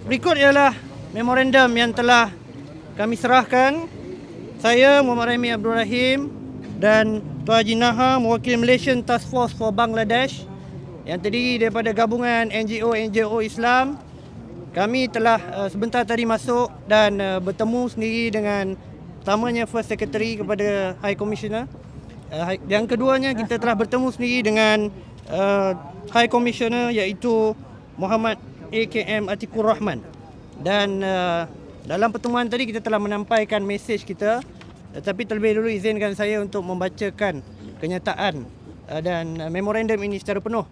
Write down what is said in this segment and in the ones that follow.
Berikut ialah memorandum yang telah kami serahkan. Saya Muhammad Rahimi Abdul Rahim dan Tuan Haji Naha, mewakili Malaysian Task Force for Bangladesh yang terdiri daripada gabungan NGO Islam. Kami telah sebentar tadi masuk dan bertemu sendiri dengan pertamanya First Secretary kepada High Commissioner. Yang keduanya kita telah bertemu sendiri dengan High Commissioner iaitu Muhammad AKM Atikur Rahman. Dan dalam pertemuan tadi kita telah menyampaikan mesej kita, tetapi terlebih dahulu izinkan saya untuk membacakan kenyataan dan memorandum ini secara penuh.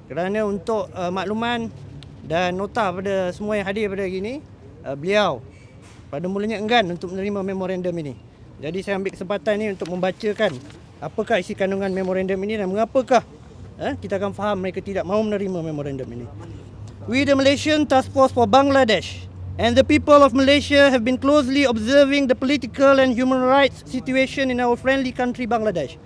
Kerana untuk makluman dan nota pada semua yang hadir pada hari ini, beliau pada mulanya enggan untuk menerima memorandum ini. Jadi saya ambil kesempatan ini untuk membacakan apakah isi kandungan memorandum ini dan mengapakah kita akan faham mereka tidak mahu menerima memorandum ini. We, the Malaysian Task Force for Bangladesh and the people of Malaysia have been closely observing the political and human rights situation in our friendly country Bangladesh.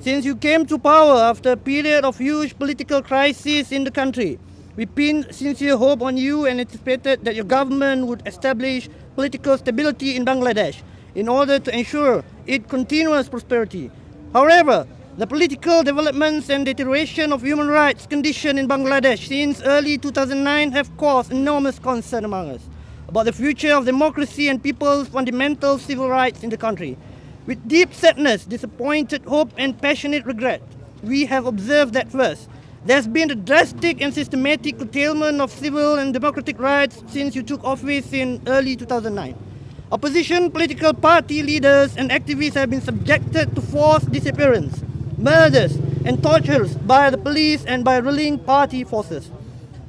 Since you came to power after a period of huge political crisis in the country, we pinned sincere hope on you and anticipated that your government would establish political stability in Bangladesh in order to ensure its continuous prosperity. However, the political developments and deterioration of human rights condition in Bangladesh since early 2009 have caused enormous concern among us about the future of democracy and people's fundamental civil rights in the country. With deep sadness, disappointed hope and passionate regret, we have observed that first, there's been a drastic and systematic curtailment of civil and democratic rights since you took office in early 2009. Opposition political party leaders and activists have been subjected to forced disappearance, murders and tortures by the police and by ruling party forces.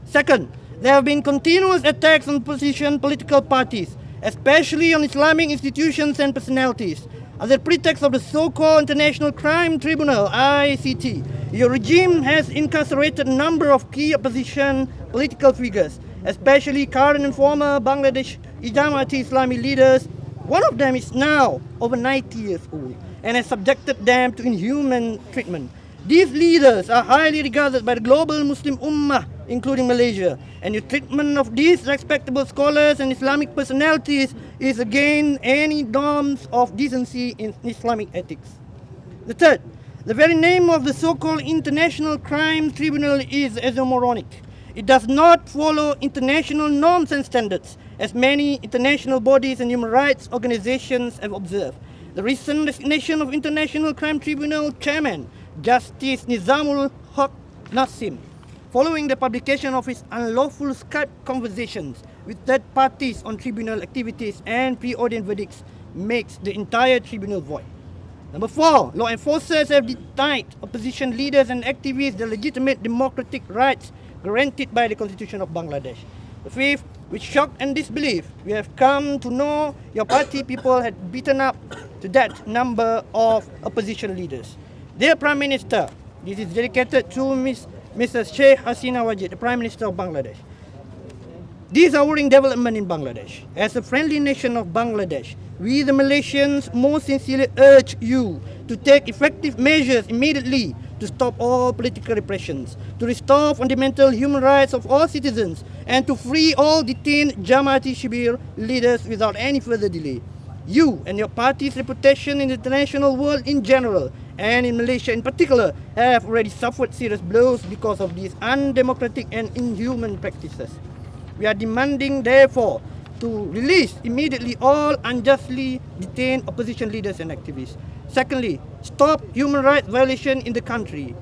Second, there have been continuous attacks on opposition political parties, especially on Islamic institutions and personalities. Under pretext of the so-called International Crime Tribunal, ICT, your regime has incarcerated a number of key opposition political figures, especially current and former Bangladesh Jamaati Islami leaders. One of them is now over 90 years old and has subjected them to inhuman treatment. These leaders are highly regarded by the global Muslim Ummah, including Malaysia, and the treatment of these respectable scholars and Islamic personalities is against any norms of decency in Islamic ethics. The third, the very name of the so-called International Crime Tribunal is oxymoronic. It does not follow international norms and standards, as many international bodies and human rights organizations have observed. The recent resignation of International Crime Tribunal Chairman, Justice Nizamul Haq Nassim, following the publication of his unlawful Skype conversations with third parties on tribunal activities and preordained verdicts, makes the entire tribunal void. Number 4, law enforcers have denied opposition leaders and activists the legitimate democratic rights granted by the Constitution of Bangladesh. The 5th, with shock and disbelief, we have come to know your party people had beaten up to that number of opposition leaders. Dear Prime Minister, this is dedicated to Mrs. Sheikh Hasina Wajid, the Prime Minister of Bangladesh. These are worrying development in Bangladesh. As a friendly nation of Bangladesh, we the Malaysians most sincerely urge you to take effective measures immediately to stop all political repressions, to restore fundamental human rights of all citizens, and to free all detained Jamaati Shibir leaders without any further delay. You and your party's reputation in the international world in general, and in Malaysia in particular, have already suffered serious blows because of these undemocratic and inhuman practices. We are demanding, therefore, to release immediately all unjustly detained opposition leaders and activists. Secondly, stop human rights violation in the country.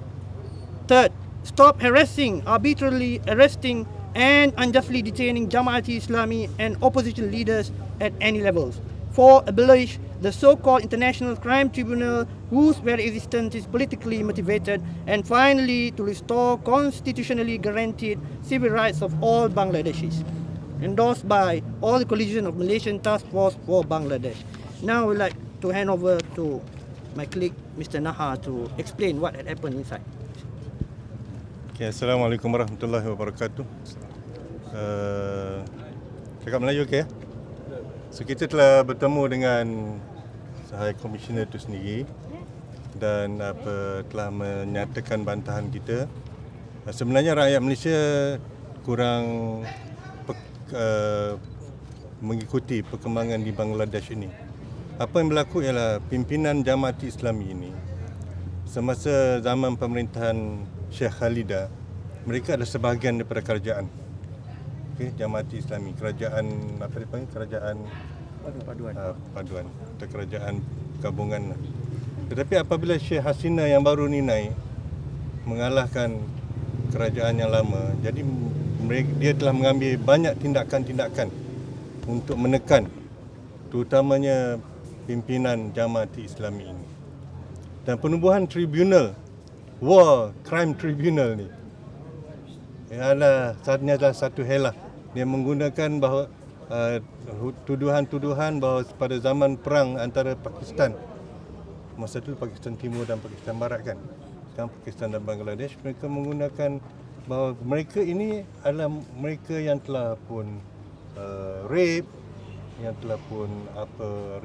Third, stop harassing, arbitrarily arresting and unjustly detaining Jamaati Islami and opposition leaders at any levels. 4, abolish the so-called International Crime Tribunal, whose very existence is politically motivated. And finally, to restore constitutionally guaranteed civil rights of all Bangladeshis. Endorsed by all the coalition of Malaysian Task Force for Bangladesh. Now I would like to hand over to my colleague, Mr. Naha, to explain what had happened inside. Okay, Assalamualaikum warahmatullahi wabarakatuh. Cakap Melayu okey ya? So kita telah bertemu dengan High Commissioner itu sendiri dan telah menyatakan bantahan kita. Sebenarnya rakyat Malaysia kurang mengikuti perkembangan di Bangladesh ini. Apa yang berlaku ialah pimpinan Jamaat Islami ini semasa zaman pemerintahan Syekh Khalidah, mereka adalah sebahagian daripada kerajaan. Okey, Jamaat Islami, kerajaan apa dipanggil? Kerajaan paduan atau kerajaan gabungan. Tetapi apabila Syekh Hasina yang baru ni naik mengalahkan kerajaan yang lama, jadi dia telah mengambil banyak tindakan-tindakan untuk menekan terutamanya pimpinan Jamaat Islami ini. Dan penubuhan tribunal, War Crime Tribunal ni adalah satu helah. Dia menggunakan bahawa tuduhan-tuduhan bahawa pada zaman perang antara Pakistan, masa itu Pakistan Timur dan Pakistan Barat kan, sekarang Pakistan dan Bangladesh, mereka menggunakan bahawa mereka ini adalah mereka yang telah pun rape, yang telah pun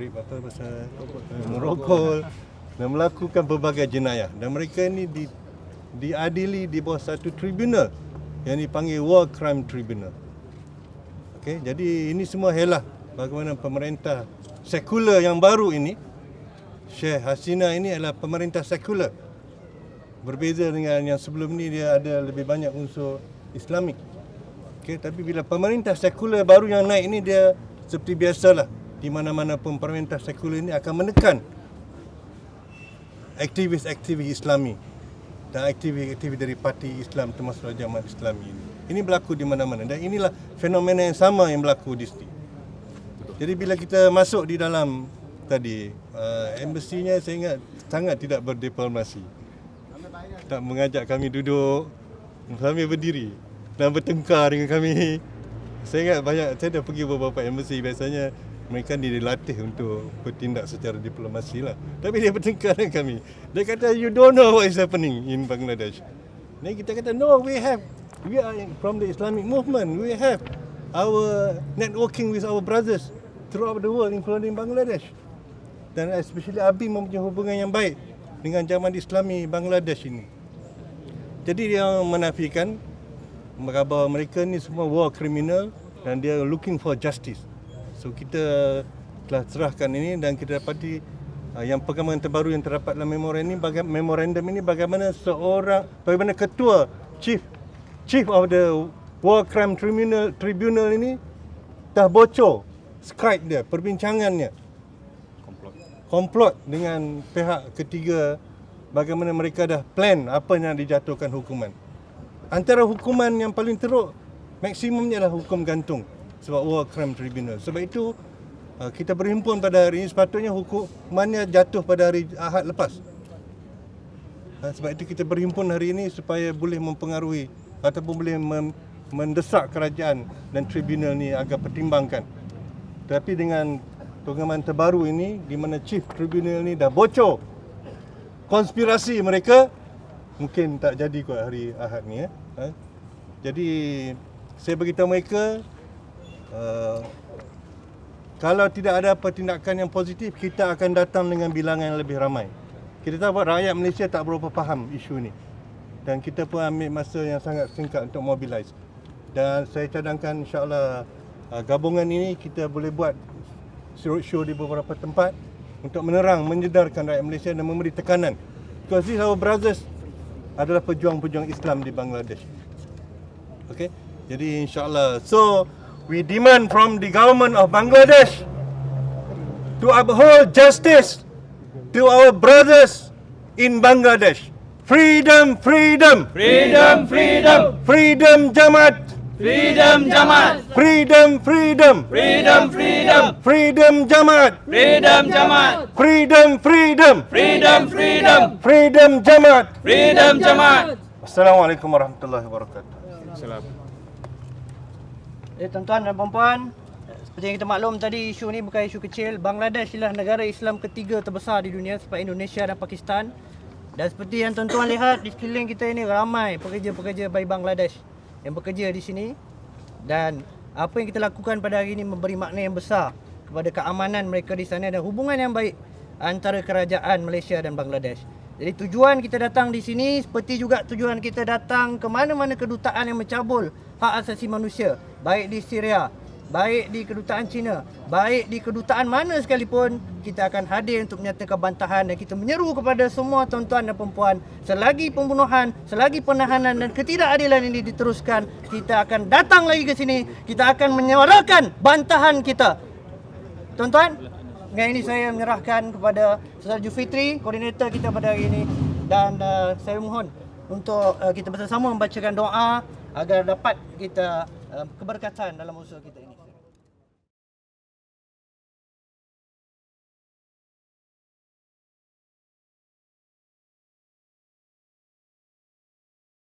rape atau bahasa merokok dan melakukan berbagai jenayah, dan mereka ini diadili di bawah satu tribunal yang dipanggil War Crime Tribunal. Okey, jadi ini semua helah bagaimana pemerintah sekular yang baru ini, Syekh Hasina ini adalah pemerintah sekular. Berbeza dengan yang sebelum ni, dia ada lebih banyak unsur Islamik. Okey, tapi bila pemerintah sekular baru yang naik ini, dia seperti biasalah, di mana-mana pun pemerintah sekular ini akan menekan aktivis-aktivis Islami dan aktivis-aktivis dari parti Islam termasuk Jamaat Islami ini. Ini berlaku di mana-mana dan inilah fenomena yang sama yang berlaku di sini. Jadi bila kita masuk di dalam tadi, embassinya saya ingat sangat tidak berdiplomasi. Tak mengajak kami duduk sambil berdiri dan bertengkar dengan kami. Saya ingat saya dah pergi beberapa embassy, biasanya mereka dilatih untuk bertindak secara diplomasi lah. Tapi dia bertengkar dengan kami. Dia kata, you don't know what is happening in Bangladesh. Dan kita kata, no, we are from the Islamic movement. We have our networking with our brothers throughout the world, including Bangladesh. Dan especially Abi mempunyai hubungan yang baik dengan Jamaat Islami Bangladesh ini. Jadi dia menafikan bahawa mereka ni semua war criminal dan dia looking for justice. So kita telah serahkan ini dan kita dapati yang perkembangan terbaru yang terdapat dalam memorandum ini bagaimana ketua chief of the War Crime Tribunal ini dah bocor Skype dia, perbincangannya komplot dengan pihak ketiga, bagaimana mereka dah plan apa yang dijatuhkan hukuman. Antara hukuman yang paling teruk maksimumnya adalah hukum gantung sebab War Crime Tribunal. Sebab itu kita berhimpun pada hari ini, sepatutnya hukumannya jatuh pada hari Ahad lepas. Sebab itu kita berhimpun hari ini supaya boleh mempengaruhi ataupun boleh mendesak kerajaan dan tribunal ni agar pertimbangkan. Tapi dengan perkembangan terbaru ini di mana chief tribunal ni dah bocor konspirasi mereka, mungkin tak jadi kot hari Ahad ni. Jadi saya beritahu mereka, kalau tidak ada apa tindakan yang positif, kita akan datang dengan bilangan yang lebih ramai. Kita tahu rakyat Malaysia tak berapa faham isu ni. Dan kita pun ambil masa yang sangat singkat untuk mobilize. Dan saya cadangkan insya-Allah gabungan ini kita boleh buat roadshow di beberapa tempat untuk menyedarkan rakyat Malaysia dan memberi tekanan. Because these our brothers adalah pejuang-pejuang Islam di Bangladesh. Okay? Jadi insya-Allah. So we demand from the government of Bangladesh to uphold justice to our brothers in Bangladesh. Freedom, freedom. Freedom, freedom. Freedom Jamaat. Freedom Jamaat. Freedom, freedom. Freedom, freedom. Freedom Jamaat. Freedom Jamaat. Freedom, freedom. Freedom, freedom. Freedom Jamaat. Freedom Jamaat. Assalamualaikum warahmatullahi wabarakatuh. Tuan-tuan dan puan-puan, seperti yang kita maklum tadi, isu ni bukan isu kecil. Bangladesh ialah negara Islam ketiga terbesar di dunia selepas Indonesia dan Pakistan. Dan seperti yang tuan-tuan lihat di sekeliling kita ini, ramai pekerja-pekerja dari Bangladesh yang bekerja di sini. Dan apa yang kita lakukan pada hari ini memberi makna yang besar kepada keamanan mereka di sana dan hubungan yang baik antara kerajaan Malaysia dan Bangladesh. Jadi tujuan kita datang di sini seperti juga tujuan kita datang ke mana-mana kedutaan yang mencabul hak asasi manusia, baik di Syria, baik di kedutaan Cina, baik di kedutaan mana sekalipun, kita akan hadir untuk menyatakan bantahan dan kita menyeru kepada semua tuan-tuan dan perempuan, selagi pembunuhan, selagi penahanan dan ketidakadilan ini diteruskan, kita akan datang lagi ke sini, kita akan menyuarakan bantahan kita. Tuan-tuan, dengan ini saya menyerahkan kepada Saudara Julfitri, koordinator kita pada hari ini, dan saya mohon untuk kita bersama membacakan doa agar dapat kita keberkatan dalam usaha kita ini.